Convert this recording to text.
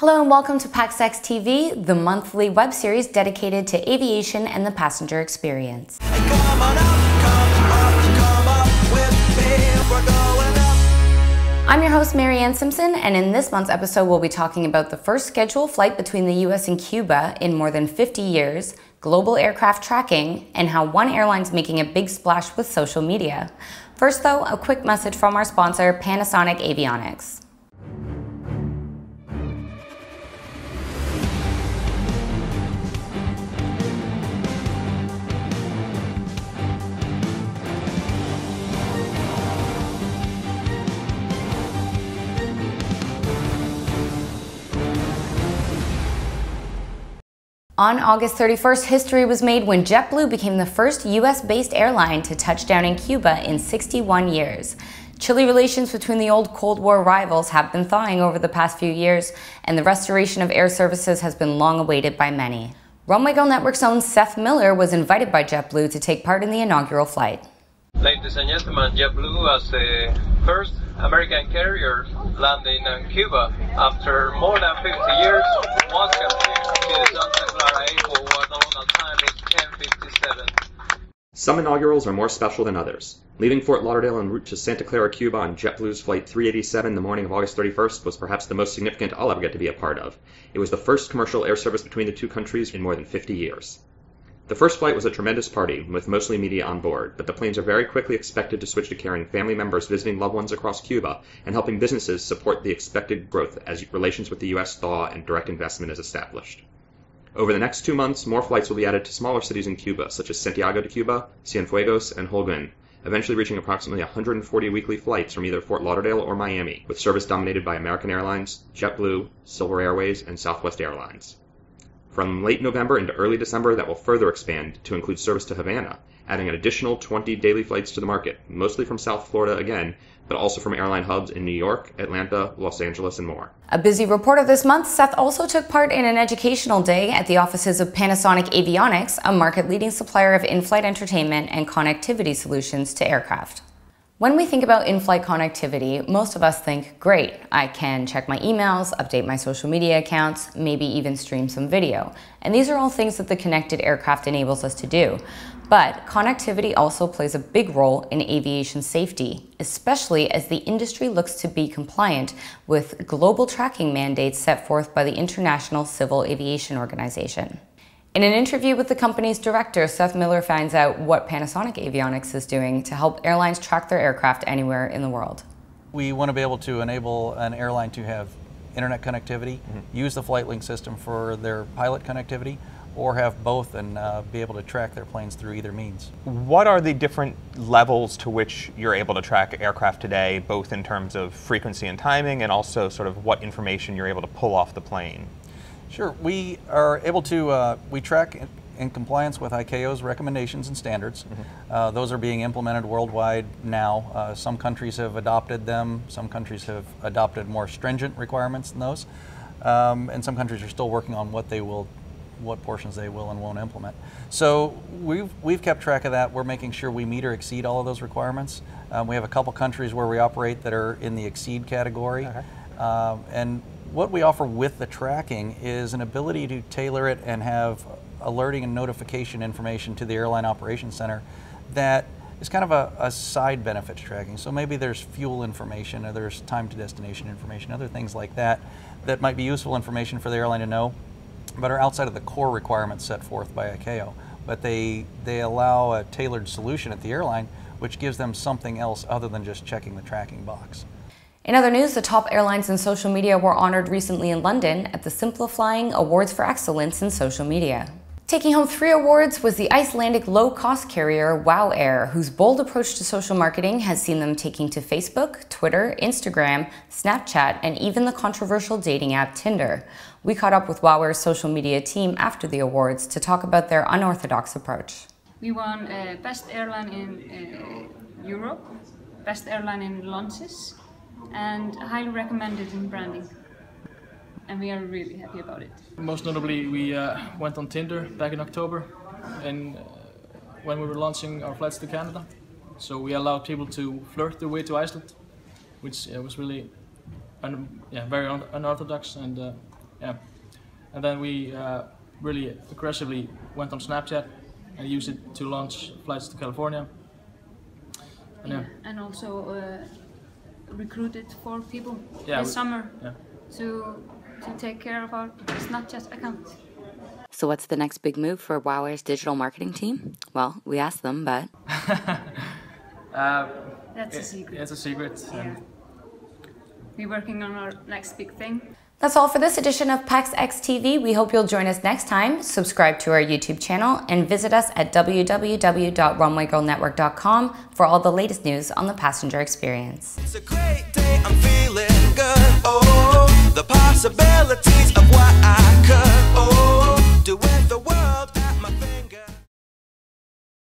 Hello and welcome to PaxX TV, the monthly web series dedicated to aviation and the passenger experience. I'm your host, Maryann Simson, and in this month's episode we'll be talking about the first scheduled flight between the US and Cuba in more than 50 years, global aircraft tracking, and how one airline's making a big splash with social media. First though, a quick message from our sponsor, Panasonic Avionics. On August 31st, history was made when JetBlue became the first US-based airline to touch down in Cuba in 61 years. Chilly relations between the old Cold War rivals have been thawing over the past few years, and the restoration of air services has been long awaited by many. Runway Girl Network's own Seth Miller was invited by JetBlue to take part in the inaugural flight. Ladies and gentlemen, JetBlue as the first American carrier landing in Cuba after more than 50 years. Welcome to Santa Clara Airport, where the local time is 10:57. Some inaugurals are more special than others. Leaving Fort Lauderdale en route to Santa Clara, Cuba on JetBlue's Flight 387 the morning of August 31st was perhaps the most significant I'll ever get to be a part of. It was the first commercial air service between the two countries in more than 50 years. The first flight was a tremendous party, with mostly media on board, but the planes are very quickly expected to switch to carrying family members visiting loved ones across Cuba and helping businesses support the expected growth as relations with the U.S. thaw and direct investment is established. Over the next 2 months, more flights will be added to smaller cities in Cuba, such as Santiago de Cuba, Cienfuegos, and Holguin, eventually reaching approximately 140 weekly flights from either Fort Lauderdale or Miami, with service dominated by American Airlines, JetBlue, Silver Airways, and Southwest Airlines. From late November into early December, that will further expand to include service to Havana, adding an additional 20 daily flights to the market, mostly from South Florida again, but also from airline hubs in New York, Atlanta, Los Angeles, and more. A busy reporter this month, Seth also took part in an educational day at the offices of Panasonic Avionics, a market-leading supplier of in-flight entertainment and connectivity solutions to aircraft. When we think about in-flight connectivity, most of us think, great, I can check my emails, update my social media accounts, maybe even stream some video. And these are all things that the connected aircraft enables us to do. But connectivity also plays a big role in aviation safety, especially as the industry looks to be compliant with global tracking mandates set forth by the International Civil Aviation Organization. In an interview with the company's director, Seth Miller finds out what Panasonic Avionics is doing to help airlines track their aircraft anywhere in the world. We want to be able to enable an airline to have internet connectivity, use the flight link system for their pilot connectivity, or have both and be able to track their planes through either means. What are the different levels to which you're able to track aircraft today, both in terms of frequency and timing, and also sort of what information you're able to pull off the plane? Sure, we are able to, we track in compliance with ICAO's recommendations and standards. Those are being implemented worldwide now. Some countries have adopted them, some countries have adopted more stringent requirements than those, and some countries are still working on what portions they will and won't implement. So we've kept track of that. We're making sure we meet or exceed all of those requirements. We have a couple countries where we operate that are in the exceed category. And what we offer with the tracking is an ability to tailor it and have alerting and notification information to the Airline Operations Center that is kind of a side benefit to tracking. So maybe there's fuel information or there's time to destination information, other things like that that might be useful information for the airline to know, but are outside of the core requirements set forth by ICAO. But they allow a tailored solution at the airline which gives them something else other than just checking the tracking box. In other news, the top airlines in social media were honored recently in London at the Simplifying Awards for Excellence in Social Media. Taking home 3 awards was the Icelandic low-cost carrier WOW Air, whose bold approach to social marketing has seen them taking to Facebook, Twitter, Instagram, Snapchat, and even the controversial dating app Tinder. We caught up with WOW Air's social media team after the awards to talk about their unorthodox approach. We won Best Airline in Europe, Best Airline in Launches, and highly recommended in branding, and we are really happy about it. Most notably, we went on Tinder back in October, and when we were launching our flights to Canada, so we allowed people to flirt their way to Iceland, which was really very unorthodox, and Yeah, and then we really aggressively went on Snapchat and used it to launch flights to California. And also recruited 4 people this summer to take care of our Snapchat account. So what's the next big move for WOW Air's digital marketing team? Well, we asked them, but... That's a secret. It's a secret. Yeah. We're working on our next big thing. That's all for this edition of PAX X TV. We hope you'll join us next time. Subscribe to our YouTube channel and visit us at www.runwaygirlnetwork.com for all the latest news on the passenger experience. It's a great day, I'm feeling good. Oh, the possibilities of what I could do with the world.